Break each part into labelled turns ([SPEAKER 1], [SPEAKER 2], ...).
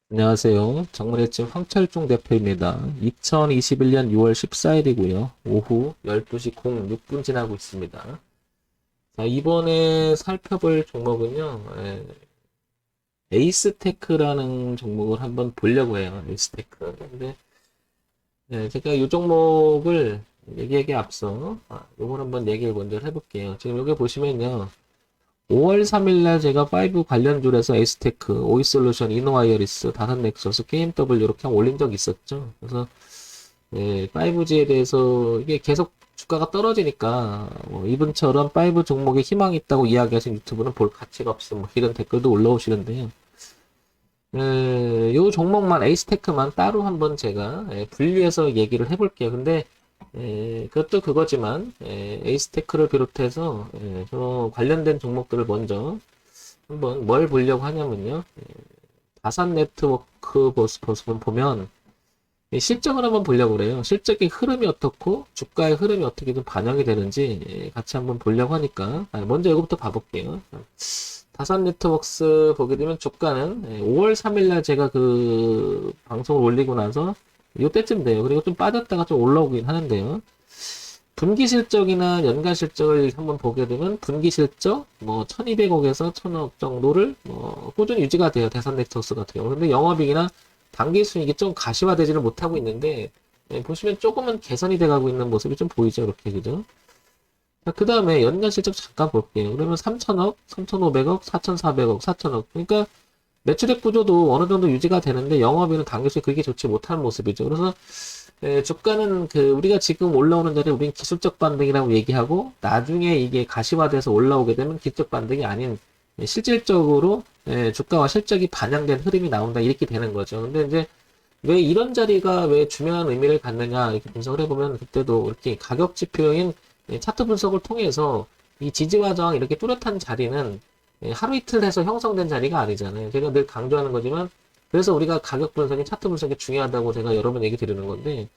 [SPEAKER 1] 안녕하세요. 정문일진 황철중 대표입니다. 2021년 6월 14일이고요. 오후 12시 06분 지나고 있습니다. 자, 이번에 살펴볼 종목은요. 에이스테크라는 종목을 한번 보려고 해요. 에이스테크. 근데 제가 이 종목을 얘기하기에 앞서 요걸 한번 얘기를 먼저 해볼게요. 지금 여기 보시면요. 5월 3일 날 제가 5 관련줄에서 에이스테크, 오이솔루션, 이노와이어리스, 다산넥서스, KMW 이렇게 한번 올린 적이 있었죠. 그래서 5G에 대해서 이게 계속 주가가 떨어지니까 이분처럼 5 종목에 희망이 있다고 이야기하신 유튜브는 볼 가치가 없어 뭐 이런 댓글도 올라오시는데요. 요 종목만 에이스테크만 따로 한번 제가 분리해서 얘기를 해볼게요. 근데 그것도 그거지만 에이스테크를 비롯해서 저 관련된 종목들을 먼저 한번 뭘 보려고 하냐면요. 다산 네트워크 보시면 보면 실적을 한번 보려고 그래요. 실적의 흐름이 어떻고 주가의 흐름이 어떻게 좀 반영이 되는지 같이 한번 보려고 하니까 먼저 이거부터 봐볼게요. 다산 네트워크스 보게 되면 주가는 5월 3일 날 제가 그 방송을 올리고 나서 요때쯤 돼요. 그리고 좀 빠졌다가 좀 올라오긴 하는데요. 분기 실적이나 연간 실적을 한번 보게 되면 분기 실적 뭐 1200억에서 1000억 정도를 꾸준히 유지가 돼요. 대산 네트워크스 같은 경우. 근데 영업이익이나 당기 수익이 좀 가시화되지를 못하고 있는데 보시면 조금은 개선이 돼가고 있는 모습이 좀 보이죠. 이렇게 그죠? 자, 그 다음에 연간 실적 잠깐 볼게요. 그러면 3000억, 3500억, 4400억, 4000억. 그러니까 매출액 구조도 어느 정도 유지가 되는데 영업이익은 당기 수익이 그렇게 좋지 못한 모습이죠. 그래서 주가는 그 우리가 지금 올라오는 자리에 우리는 기술적 반등이라고 얘기하고 나중에 이게 가시화돼서 올라오게 되면 기술적 반등이 아닌 실질적으로 주가와 실적이 반영된 흐름이 나온다 이렇게 되는 거죠. 근데 이제 왜 이런 자리가 왜 중요한 의미를 갖느냐 이렇게 분석을 해보면 그때도 이렇게 가격 지표인 차트 분석을 통해서 이 지지와 저항 이렇게 뚜렷한 자리는 하루 이틀 해서 형성된 자리가 아니잖아요. 제가 늘 강조하는 거지만 그래서 우리가 가격 분석이 차트 분석이 중요하다고 제가 여러 번 얘기 드리는 건데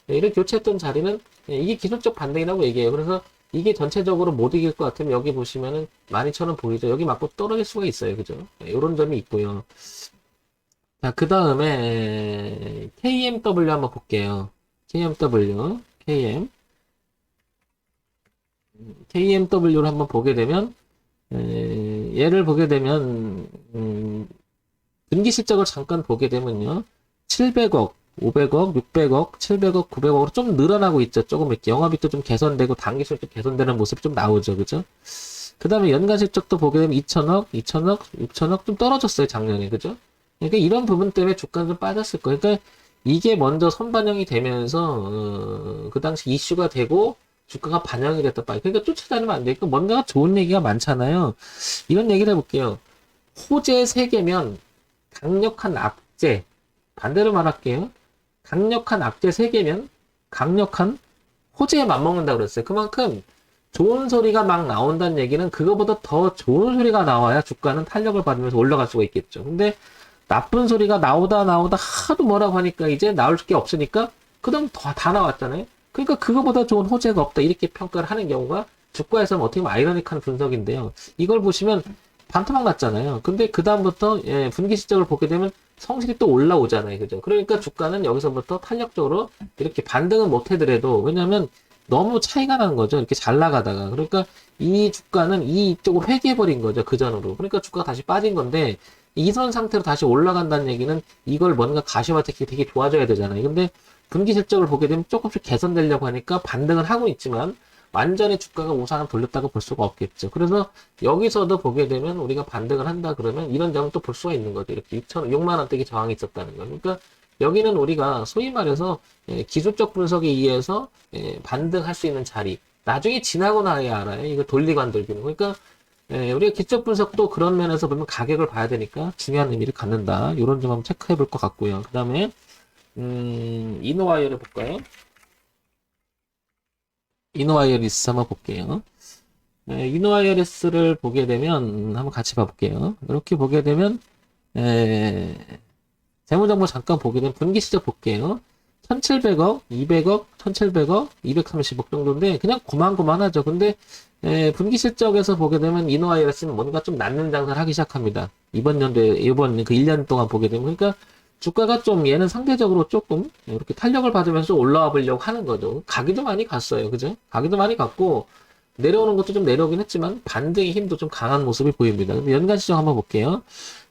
[SPEAKER 1] 이렇게 교체했던 자리는 이게 기술적 반등이라고 얘기해요. 그래서 이게 전체적으로 못 이길 것 같으면 여기 보시면은 12,000원 보이죠. 여기 맞고 떨어질 수가 있어요. 그죠? 이런 점이 있고요. 자, 그 다음에 KMW 한번 볼게요. KMW, KMW를 한번 보게 되면 얘를 보게 되면 분기 실적을 잠깐 보게 되면요. 700억, 500억, 600억, 700억, 900억으로 좀 늘어나고 있죠. 조금 이렇게 영업이익도 좀 개선되고 당기 실적 개선되는 모습이 좀 나오죠. 그죠? 그 다음에 연간 실적도 보게 되면 2천억, 2천억, 6천억 좀 떨어졌어요. 작년에. 그죠? 그러니까 이런 부분 때문에 주가는 좀 빠졌을 거예요. 그러니까 이게 먼저 선반영이 되면서 그 당시 이슈가 되고 주가가 반영이 됐다 봐요. 그러니까 쫓아다니면 안 되니까 뭔가가 좋은 얘기가 많잖아요. 이런 얘기를 해볼게요. 호재 세계면 강력한 악재, 반대로 말할게요. 강력한 악재 세계면 강력한 호재에 맞먹는다 그랬어요. 그만큼 좋은 소리가 막 나온다는 얘기는 그거보다 더 좋은 소리가 나와야 주가는 탄력을 받으면서 올라갈 수가 있겠죠. 근데 나쁜 소리가 나오다 하도 뭐라고 하니까 이제 나올 게 없으니까 그다음 다 나왔잖아요. 그러니까 그거보다 좋은 호재가 없다 이렇게 평가를 하는 경우가 주가에서는 어떻게 보면 아이러니한 분석인데요. 이걸 보시면 반토막 났잖아요. 근데 그다음부터 분기 실적을 보게 되면 성실히 또 올라오잖아요. 그죠? 그러니까 주가는 여기서부터 탄력적으로 이렇게 반등은 못 해더라도 왜냐면 너무 차이가 나는 거죠. 이렇게 잘 나가다가. 그러니까 이 주가는 이쪽으로 회귀해버린 거죠. 그 전으로. 그러니까 주가가 다시 빠진 건데 이선 상태로 다시 올라간다는 얘기는 이걸 뭔가 가시화 되게 좋아져야 되잖아요. 근데 분기 실적을 보게 되면 조금씩 개선되려고 하니까 반등을 하고 있지만 완전히 주가가 우상을 돌렸다고 볼 수가 없겠죠. 그래서 여기서도 보게 되면 우리가 반등을 한다 그러면 이런 점을 또 볼 수가 있는 거죠. 이렇게 6만 원대기 저항이 있었다는 거. 그러니까 여기는 우리가 소위 말해서 기술적 분석에 의해서 반등할 수 있는 자리. 나중에 지나고 나야 알아요. 이거 돌리고 안 돌리는. 그러니까 우리가 기술적 분석도 그런 면에서 보면 가격을 봐야 되니까 중요한 의미를 갖는다. 이런 점 한번 체크해 볼 것 같고요. 그 다음에 이노와이어를 볼까요? 이노와이어리스 한번 볼게요. 이노와이어리스를 보게 되면 한번 같이 봐볼게요. 이렇게 보게 되면 에, 재무정보 잠깐 보게 되면 분기 실적 볼게요. 1700억, 200억, 1700억, 230억 정도인데 그냥 고만고만하죠. 근데 분기 실적에서 보게 되면 이노와이어스는 뭔가 좀 낮는 장사를 하기 시작합니다. 이번 연도에 이번 그 1년 동안 보게 되면 그러니까 주가가 좀 얘는 상대적으로 조금 이렇게 탄력을 받으면서 올라와 보려고 하는 거죠. 가기도 많이 갔어요. 그죠? 가기도 많이 갔고, 내려오는 것도 좀 내려오긴 했지만, 반등의 힘도 좀 강한 모습이 보입니다. 근데 연간 시정 한번 볼게요.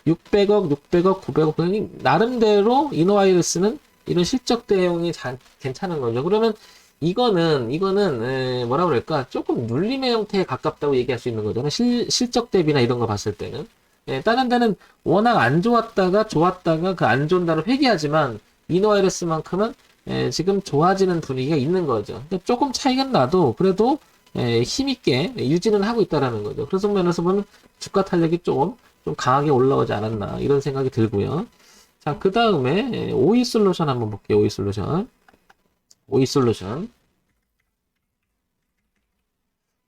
[SPEAKER 1] 600억, 600억, 900억, 나름대로 이노와이러스는 이런 실적 대응이 괜찮은 거죠. 그러면 이거는 뭐라 그럴까? 조금 눌림의 형태에 가깝다고 얘기할 수 있는 거잖아요. 실적 대비나 이런 거 봤을 때는. 다른 데는 워낙 안 좋았다가 좋았다가 그 안 좋은 날을 회귀하지만 이노와이러스만큼은 지금 좋아지는 분위기가 있는 거죠. 그러니까 조금 차이가 나도 그래도 힘있게 유지는 하고 있다라는 거죠. 그래서 면에서 보면 주가 탄력이 좀 강하게 올라오지 않았나 이런 생각이 들고요. 자, 그 다음에 오이 솔루션 한번 볼게요. 오이 솔루션.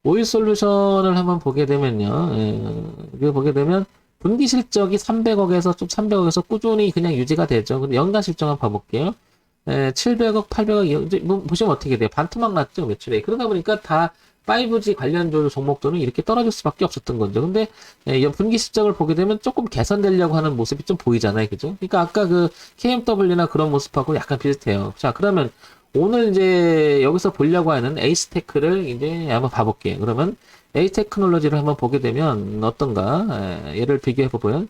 [SPEAKER 1] 오이 솔루션을 한번 보게 되면요. 이거 보게 되면 분기 실적이 300억에서 좀 300억에서 꾸준히 그냥 유지가 되죠. 근데 연간 실적 한번 봐볼게요. 700억, 800억, 이제 뭐 보시면 어떻게 돼요? 반토막 났죠, 매출에. 그러다 보니까 다 5G 관련주 종목들은 이렇게 떨어질 수밖에 없었던 거죠. 근데 분기 실적을 보게 되면 조금 개선되려고 하는 모습이 좀 보이잖아요, 그죠? 그러니까 아까 그 KMW나 그런 모습하고 약간 비슷해요. 자, 그러면 오늘 이제 여기서 보려고 하는 에이스테크를 이제 한번 봐볼게요. 그러면 에이테크놀로지를 한번 보게 되면 어떤가? 얘를 비교해 보면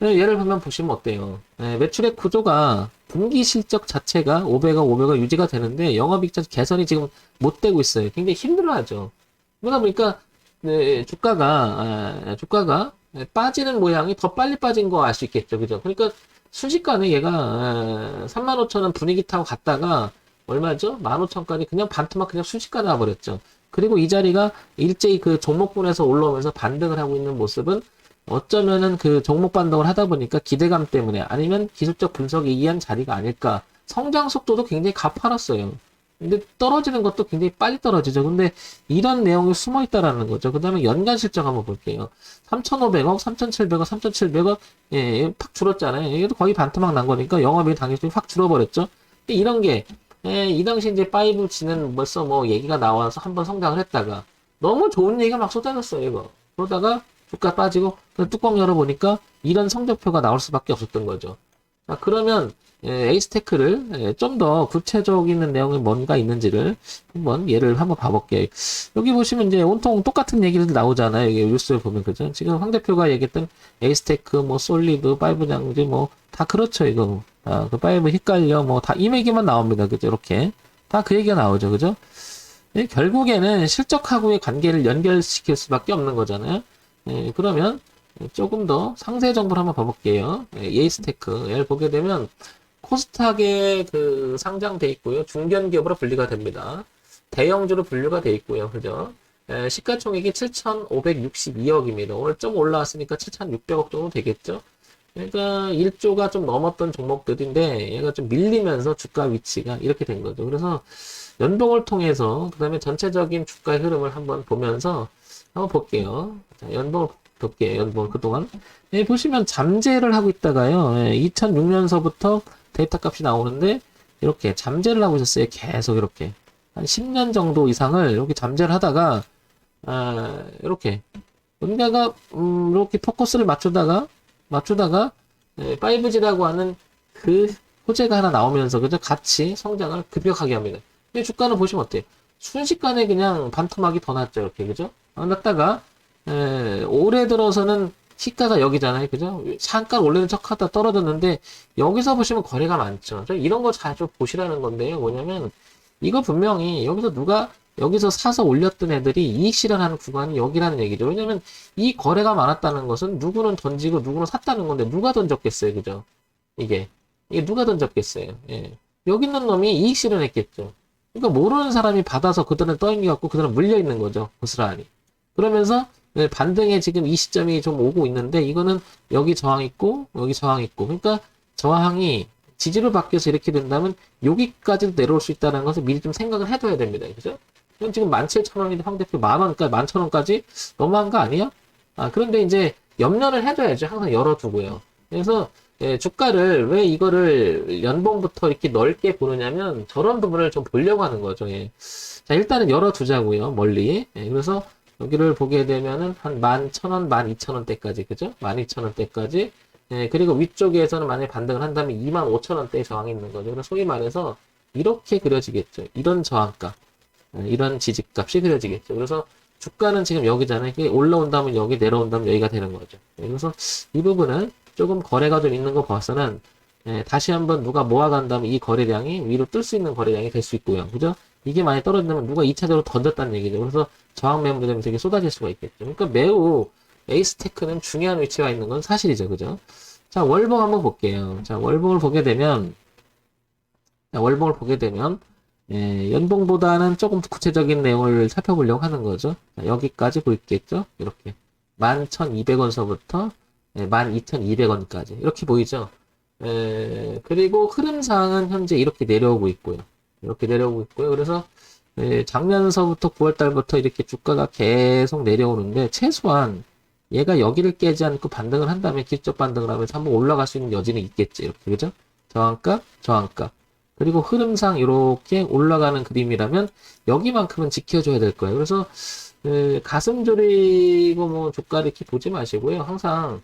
[SPEAKER 1] 얘를 보면 보시면 어때요? 매출액 구조가 분기 실적 자체가 500억, 500억 유지가 되는데 영업이익 개선이 지금 못 되고 있어요. 굉장히 힘들어하죠. 그러다 보니까 주가가 빠지는 모양이 더 빨리 빠진 거 알 수 있겠죠, 그죠? 그러니까 순식간에 얘가 35,000원 분위기 타고 갔다가 얼마죠? 15,000까지 그냥 반토막 그냥 순식간에 와버렸죠. 그리고 이 자리가 일제히 그 종목군에서 올라오면서 반등을 하고 있는 모습은 어쩌면은 그 종목 반등을 하다 보니까 기대감 때문에 아니면 기술적 분석에 의한 자리가 아닐까. 성장 속도도 굉장히 가파랐어요. 근데 떨어지는 것도 굉장히 빨리 떨어지죠. 근데 이런 내용이 숨어 있다라는 거죠. 그 다음에 연간 실적 한번 볼게요. 3,500억, 3,700억, 3,700억, 팍 줄었잖아요. 이것도 거의 반토막 난 거니까 영업이익 당연히 확 줄어버렸죠. 근데 이런 게, 이 당시 이제 5G는 벌써 뭐 얘기가 나와서 한번 성장을 했다가 너무 좋은 얘기가 막 쏟아졌어요, 이거. 그러다가 주가 빠지고 뚜껑 열어보니까 이런 성적표가 나올 수밖에 없었던 거죠. 자, 그러면 에이스테크를 좀 더 구체적인 내용이 뭔가 있는지를 한번 예를 한번 봐볼게요. 여기 보시면 이제 온통 똑같은 얘기들 나오잖아요. 여기 뉴스를 보면 그죠? 지금 황 대표가 얘기했던 에이스테크, 뭐 솔리드, 파이브 장지 뭐 다 그렇죠 이거. 그 파이브 헷갈려 뭐 다 이 얘기만 나옵니다. 그죠? 이렇게 다 그 얘기가 나오죠. 그죠? 결국에는 실적하고의 관계를 연결시킬 수밖에 없는 거잖아요. 그러면 조금 더 상세 정보를 한번 봐볼게요. 에이스테크 얘를 보게 되면 코스닥에 그 상장돼 있고요. 중견기업으로 분리가 됩니다. 대형주로 분류가 돼 있고요. 그죠? 시가총액이 7,562억입니다. 오늘 좀 올라왔으니까 7,600억 정도 되겠죠? 그러니까 1조가 좀 넘었던 종목들인데 얘가 좀 밀리면서 주가 위치가 이렇게 된 거죠. 그래서 연봉을 통해서 그 다음에 전체적인 주가 흐름을 한번 보면서 한번 볼게요. 자, 연봉을 볼게요. 연봉을 그동안. 보시면 잠재를 하고 있다가요. 2006년서부터 데이터 값이 나오는데 이렇게 잠재를 하고 있었어요. 계속 이렇게. 한 10년 정도 이상을 이렇게 잠재를 하다가 이렇게 뭔가가 이렇게 포커스를 맞추다가 5G라고 하는 그 호재가 하나 나오면서 그죠? 같이 성장을 급격하게 합니다. 근데 주가는 보시면 어때요? 순식간에 그냥 반토막이 더 났죠. 이렇게 그죠? 났다가 올해 들어서는 시가가 여기잖아요. 그죠? 잠깐 올리는 척 하다 떨어졌는데 여기서 보시면 거래가 많죠. 이런 거 잘 좀 보시라는 건데요. 뭐냐면 이거 분명히 여기서 누가 여기서 사서 올렸던 애들이 이익 실현하는 구간이 여기라는 얘기죠. 왜냐면 이 거래가 많았다는 것은 누구는 던지고 누구는 샀다는 건데 누가 던졌겠어요. 그죠? 이게 누가 던졌겠어요. 예. 여기 있는 놈이 이익 실현했겠죠. 그러니까 모르는 사람이 받아서 그들은 떠넘겨갖고 그들은 물려있는 거죠. 고스란히. 그러면서 반등에 지금 이 시점이 좀 오고 있는데 이거는 여기 저항 있고 여기 저항 있고 그러니까 저항이 지지로 바뀌어서 이렇게 된다면 여기까지도 내려올 수 있다는 것을 미리 좀 생각을 해둬야 됩니다. 그죠? 이건 지금 17,000원인데 황 대표 10,000원까지 11,000원까지 너무한 거 아니야? 그런데 이제 염려를 해둬야죠. 항상 열어두고요. 그래서 주가를 왜 이거를 연봉부터 이렇게 넓게 보느냐면 저런 부분을 좀 보려고 하는 거죠. 예. 자, 일단은 열어두자고요. 멀리. 그래서 여기를 보게 되면은 한 11,000원, 12,000원대까지, 그죠? 12,000원대까지 그리고 위쪽에서는 만약에 반등을 한다면 25,000원대의 저항이 있는 거죠. 그래서 소위 말해서 이렇게 그려지겠죠. 이런 저항값, 이런 지지값이 그려지겠죠. 그래서 주가는 지금 여기잖아요. 이게 올라온다면 여기, 내려온다면 여기가 되는 거죠. 그래서 이 부분은 조금 거래가 좀 있는 거 봐서는 다시 한번 누가 모아간다면 이 거래량이 위로 뜰 수 있는 거래량이 될 수 있고요. 그죠? 이게 많이 떨어진다면 누가 2차적으로 던졌다는 얘기죠. 그래서 저항 매물되면 되게 쏟아질 수가 있겠죠. 그러니까 매우 에이스테크는 중요한 위치가 있는 건 사실이죠. 그죠? 자, 월봉 한번 볼게요. 자, 월봉을 보게 되면, 연봉보다는 조금 구체적인 내용을 살펴보려고 하는 거죠. 자, 여기까지 보이겠죠? 이렇게. 11,200원서부터 12,200원까지. 이렇게 보이죠? 그리고 흐름상은 현재 이렇게 내려오고 있고요. 그래서 작년서부터 9월달부터 이렇게 주가가 계속 내려오는데 최소한 얘가 여기를 깨지 않고 반등을 한다면 기술적 반등을 하면서 한번 올라갈 수 있는 여지는 있겠지. 이렇게 그죠? 저항값. 그리고 흐름상 이렇게 올라가는 그림이라면 여기만큼은 지켜줘야 될 거예요. 그래서 가슴 졸이고 뭐 주가를 이렇게 보지 마시고요. 항상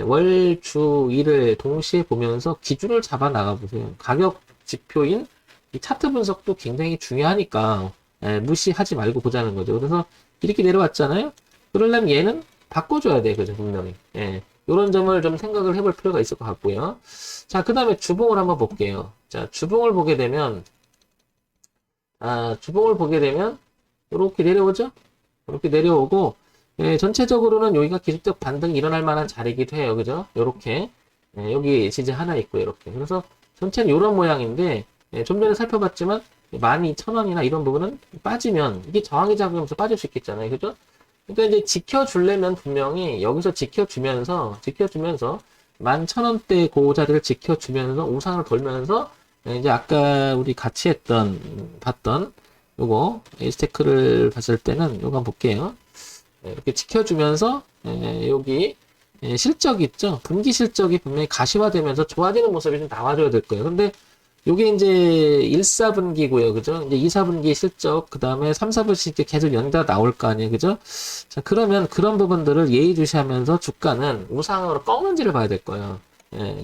[SPEAKER 1] 월, 주, 일을 동시에 보면서 기준을 잡아 나가 보세요. 가격 지표인 이 차트 분석도 굉장히 중요하니까 무시하지 말고 보자는 거죠. 그래서 이렇게 내려왔잖아요. 그러려면 얘는 바꿔줘야 돼, 그죠, 분명히. 이런 점을 좀 생각을 해볼 필요가 있을 것 같고요. 자, 그 다음에 주봉을 한번 볼게요. 자, 주봉을 보게 되면, 이렇게 내려오죠? 이렇게 내려오고, 전체적으로는 여기가 기술적 반등이 일어날 만한 자리이기도 해요. 그죠? 요렇게. 여기 지지 하나 있고, 이렇게. 그래서 전체는 이런 모양인데, 좀 전에 살펴봤지만, 12,000원이나 이런 부분은 빠지면, 이게 저항이 잡으면서 빠질 수 있겠잖아요. 그죠? 그러니까 이제 지켜주려면 분명히 여기서 지켜주면서 11,000원대 그 자리를 지켜주면서 우상을 돌면서 이제 아까 우리 같이 봤던 요거 에이스테크를 봤을 때는 요거 한번 볼게요. 이렇게 지켜주면서 여기 실적 있죠? 분기 실적이 분명히 가시화되면서 좋아지는 모습이 좀 나와줘야 될 거예요. 근데 요게 이제 1사분기고요. 그죠? 이제 2사분기 실적, 그 다음에 3, 4분기 계속 연달아 나올 거 아니에요. 그죠? 자, 그러면 그런 부분들을 예의주시하면서 주가는 우상으로 꺾는지를 봐야 될 거예요.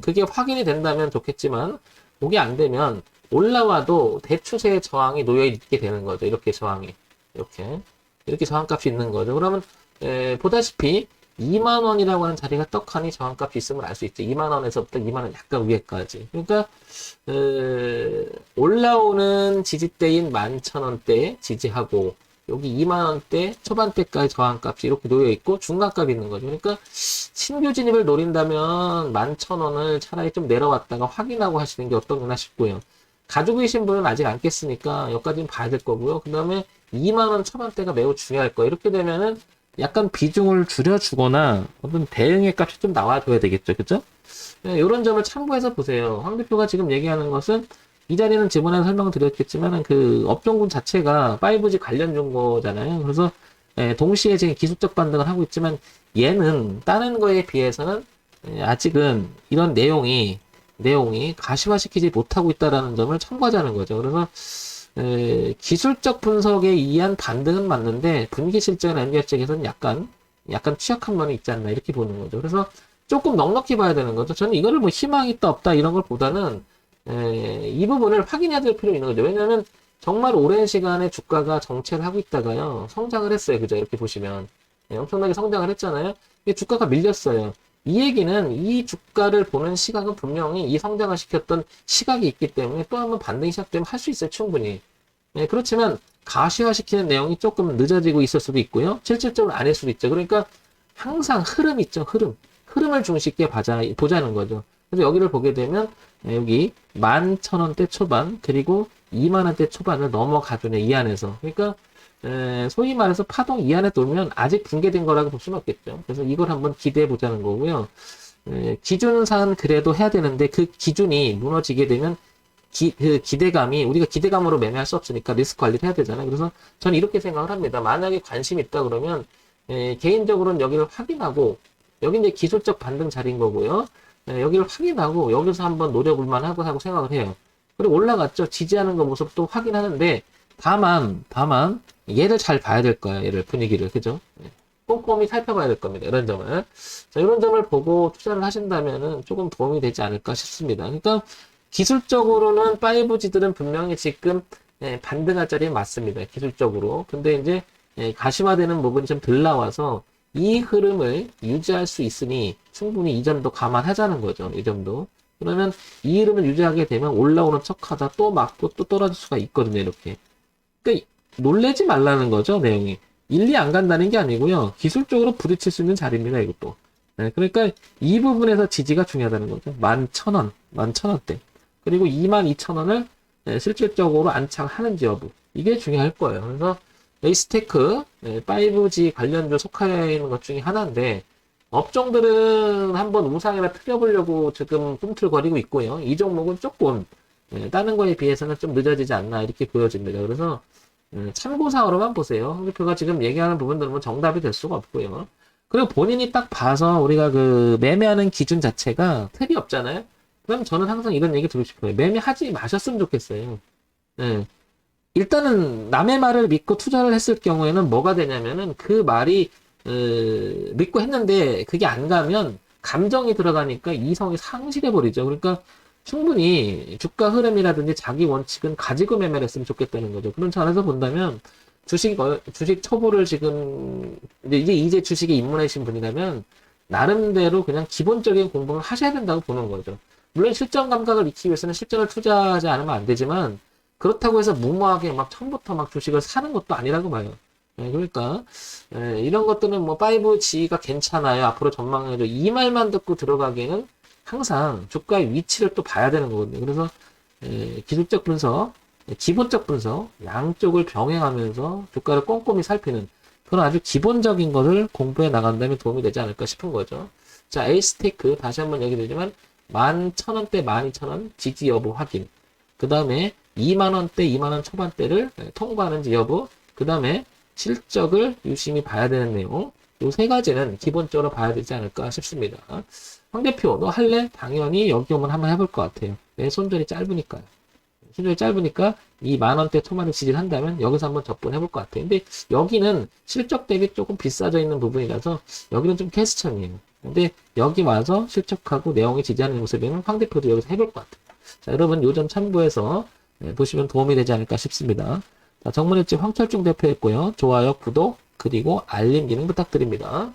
[SPEAKER 1] 그게 확인이 된다면 좋겠지만, 그게 안 되면 올라와도 대추세의 저항이 놓여 있게 되는 거죠. 이렇게 저항이. 이렇게 저항값이 있는 거죠. 그러면, 보다시피 2만원이라고 하는 자리가 떡하니 저항값이 있음을 알 수 있죠. 2만원에서부터 2만원 약간 위에까지. 그러니까, 올라오는 지지대인 11,000원대 지지하고, 여기 2만원대 초반대까지 저항값이 이렇게 놓여있고, 중간값이 있는 거죠. 그러니까, 신규 진입을 노린다면 11,000원을 차라리 좀 내려왔다가 확인하고 하시는 게 어떠나 싶고요. 가지고 계신 분은 아직 안 깼으니까, 여기까지는 봐야 될 거고요. 그 다음에 2만원 초반대가 매우 중요할 거예요. 이렇게 되면은, 약간 비중을 줄여주거나 어떤 대응의 값이 좀 나와줘야 되겠죠. 그죠? 이런 점을 참고해서 보세요. 황 대표가 지금 얘기하는 것은 이 자리는 지난번에 설명을 드렸겠지만 그 업종군 자체가 5G 관련 종거잖아요. 그래서 동시에 지금 기술적 반등을 하고 있지만 얘는 다른 거에 비해서는 아직은 이런 내용이 가시화시키지 못하고 있다는 점을 참고하자는 거죠. 그래서 기술적 분석에 의한 반등은 맞는데 분기 실적이나 연결 쪽에서는 약간 취약한 면이 있지 않나 이렇게 보는 거죠. 그래서 조금 넉넉히 봐야 되는 거죠. 저는 이거를 뭐 희망이 있다 없다 이런 걸 보다는 이 부분을 확인해야 될 필요 있는 거죠. 왜냐하면 정말 오랜 시간에 주가가 정체를 하고 있다가요 성장을 했어요. 그죠? 이렇게 보시면 엄청나게 성장을 했잖아요. 주가가 밀렸어요. 이 얘기는 이 주가를 보는 시각은 분명히 이 성장을 시켰던 시각이 있기 때문에 또 한번 반등이 시작되면 할 수 있어요. 충분히. 그렇지만 가시화시키는 내용이 조금 늦어지고 있을 수도 있고요. 실질적으로 아닐 수도 있죠. 그러니까 항상 흐름 있죠. 흐름을 중시 있게 보자는 거죠. 그래서 여기를 보게 되면 여기 11,000원대 초반 그리고 2만원대 초반을 넘어가주네. 이 안에서. 그러니까 소위 말해서 파동 이 안에 돌면 아직 붕괴된 거라고 볼 수는 없겠죠. 그래서 이걸 한번 기대해 보자는 거고요. 기준상 그래도 해야 되는데 그 기준이 무너지게 되면 그 기대감이 우리가 기대감으로 매매할 수 없으니까 리스크 관리를 해야 되잖아요. 그래서 저는 이렇게 생각을 합니다. 만약에 관심이 있다 그러면 개인적으로는 여기를 확인하고 여기 이제 기술적 반등 자리인 거고요. 여기를 확인하고 여기서 한번 노려볼만 하고 생각을 해요. 그리고 올라갔죠. 지지하는 거 모습도 확인하는데 다만 얘를 잘 봐야 될 거예요. 얘를 분위기를 그죠? 꼼꼼히 살펴봐야 될 겁니다. 이런 점을. 자, 이런 점을 보고 투자를 하신다면은 조금 도움이 되지 않을까 싶습니다. 그러니까 기술적으로는 5G들은 분명히 지금 반등할 자리에 맞습니다. 기술적으로. 근데 이제 가시화되는 부분이 좀 덜 나와서 이 흐름을 유지할 수 있으니 충분히 이 점도 감안하자는 거죠. 이 점도. 그러면 이 흐름을 유지하게 되면 올라오는 척하다 또 맞고 또 떨어질 수가 있거든요. 이렇게. 그러니까 놀래지 말라는 거죠. 내용이. 일리 안 간다는 게 아니고요. 기술적으로 부딪힐 수 있는 자리입니다. 이것도. 네, 그러니까 이 부분에서 지지가 중요하다는 거죠. 11,000원, 11,000원대. 그리고 22,000원을 실질적으로 안착하는지 여부. 이게 중요할 거예요. 그래서 에이스테크 5G 관련주 속해 있는 것 중에 하나인데 업종들은 한번 우상이나 틀어보려고 지금 꿈틀거리고 있고요. 이 종목은 조금 다른 거에 비해서는 좀 늦어지지 않나 이렇게 보여집니다. 그래서 참고사항으로만 보세요. 홍대표가 지금 얘기하는 부분들은 뭐 정답이 될 수가 없고요. 그리고 본인이 딱 봐서 우리가 그 매매하는 기준 자체가 틀이 없잖아요. 그럼 저는 항상 이런 얘기 드리고 싶어요. 매매하지 마셨으면 좋겠어요. 예. 일단은 남의 말을 믿고 투자를 했을 경우에는 뭐가 되냐면은 그 말이 믿고 했는데 그게 안 가면 감정이 들어가니까 이성이 상실해 버리죠. 그러니까 충분히 주가 흐름이라든지 자기 원칙은 가지고 매매를 했으면 좋겠다는 거죠. 그런 차원에서 본다면 주식 초보를 지금 이제 주식에 입문하신 분이라면 나름대로 그냥 기본적인 공부를 하셔야 된다고 보는 거죠. 물론 실전 감각을 익히기 위해서는 실전을 투자하지 않으면 안 되지만 그렇다고 해서 무모하게 막 처음부터 막 주식을 사는 것도 아니라고 봐요. 그러니까 이런 것들은 뭐 5G가 괜찮아요. 앞으로 전망해도 이 말만 듣고 들어가기에는 항상 주가의 위치를 또 봐야 되는 거거든요. 그래서 기술적 분석, 기본적 분석 양쪽을 병행하면서 주가를 꼼꼼히 살피는 그런 아주 기본적인 것을 공부해 나간다면 도움이 되지 않을까 싶은 거죠. 자, 에이스테크 다시 한번 얘기 드리지만 11,000원대 12,000원 지지 여부 확인. 그 다음에 2만원대 2만원 초반대를 통과하는지 여부. 그 다음에 실적을 유심히 봐야 되는 내용. 요 세 가지는 기본적으로 봐야 되지 않을까 싶습니다. 황 대표, 너 할래? 당연히 여기 오면 한번 해볼 것 같아요. 내 손절이 짧으니까요. 손절이 짧으니까 이 만원대 초반에 지지를 한다면 여기서 한번 접근해볼 것 같아요. 근데 여기는 실적 대비 조금 비싸져 있는 부분이라서 여기는 좀 캐스천이에요. 근데 여기 와서 실적하고 내용이 지지하는 모습에는 황 대표도 여기서 해볼 것 같아요. 자, 여러분 요점 참고해서 보시면 도움이 되지 않을까 싶습니다. 자, 정문일지 황철중 대표였고요. 좋아요, 구독, 그리고 알림 기능 부탁드립니다.